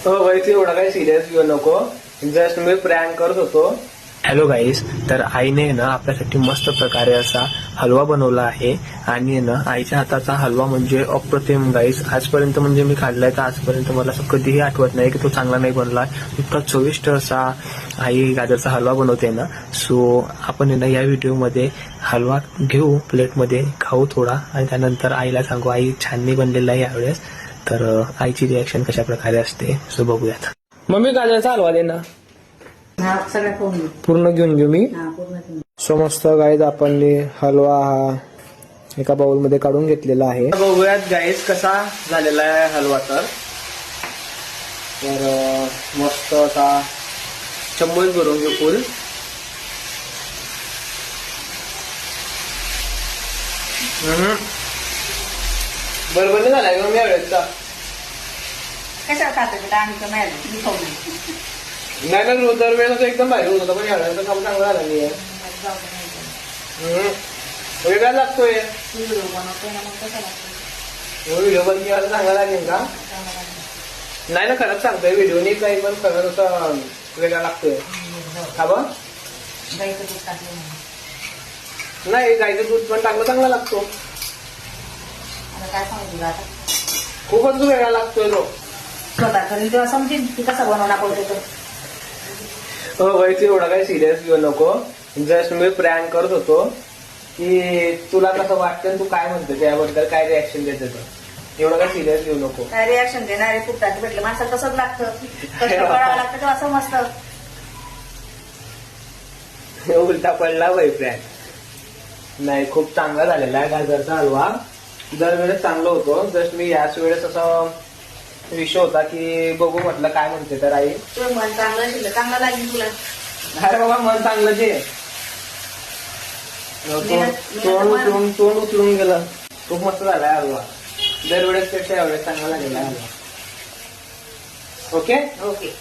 हो भाई, तू एवढा काही सिरियस घेऊ नको. जस्ट मी प्रँक करत होतो. हॅलो गाईस, तर आईने ना आपल्यासाठी मस्त प्रकारे असा हलवा बनवला आहे. आणि ना आईच्या हाताचा हलवा म्हणजे अप्रतिम गाईस. आजपर्यंत म्हणजे मी खाल्लाय तर आजपर्यंत मला असं कधीही आठवत नाही की तो चांगला नाही बनला. इतका चविष्ट असा आई गाजरचा हलवा बनवते ना. सो आपण ना या व्हिडिओमध्ये हलवा घेऊ, प्लेटमध्ये खाऊ थोडा, आणि त्यानंतर आईला सांगू आई छान नाही बनलेला आहे यावेळेस. तर आईची रिॲक्शन कशा प्रकारे असते सो बघूयात. मम्मी गाजरचा हलवा दे ना. पूर्ण घेऊन घेऊ मी. सो मस्त गाईज आपण हलवा हा एका बाउल मध्ये काढून घेतलेला आहे. बघूयात गाईज कसा झालेला आहे हलवा. तर मस्त असा चम्मच भरून घेऊ फुल. बरोबर नाही झालाय का मी यावेळेसचा? कशाला खात नाही ना, दरवेळेस एकदम बाहेर होत होता, पण यावेळेस काम चांगलं झालं नाही. वेगळा लागतोय व्हिडिओ बंद केला चांगला लागेल का? नाही ना, खरंच सांगतोय व्हिडिओने काही पण खरंच असा वेगळा लागतोय. का बा? नाही, गाईचं दूध पण चांगला लागतो. काय सांगू आता, खूपच वेगळा लागतोय तो. स्वतः करेल तेव्हा समजेल की कसा बनवला पाहिजे तो. हो भाई, तू एवढा काही सिरियस घेऊ नको. जस्ट मी प्रँक करत होतो की तुला कसं वाटतं, तू काय म्हणतो त्याबद्दल, काय रिॲक्शन देते तर. एवढं काही सिरियस घेऊ नको. काय रिॲक्शन देणारे फुटतात भेटले माणसाला तसंच लागतं. कष्ट करावं लागतं तेव्हा समजतं. उलटा पडला भाई प्रँक. नाही, खूप चांगला झालेला आहे गाजरचा हलवा. दरवेळेस चांगलं होतं. जस्ट मी याच वेळेस असा विषय होता की बघू म्हटलं काय म्हणते तर आई. तुझं मन चांगलं असेल चांगलं लागेल तुला. अरे बाबा, मन चांगलं ते तोंड उचलून गेलं. खूप मस्त झालाय हलवा. दरवेळेस पेक्षा यावेळेस चांगला लागलेला हलवा. Okay okay.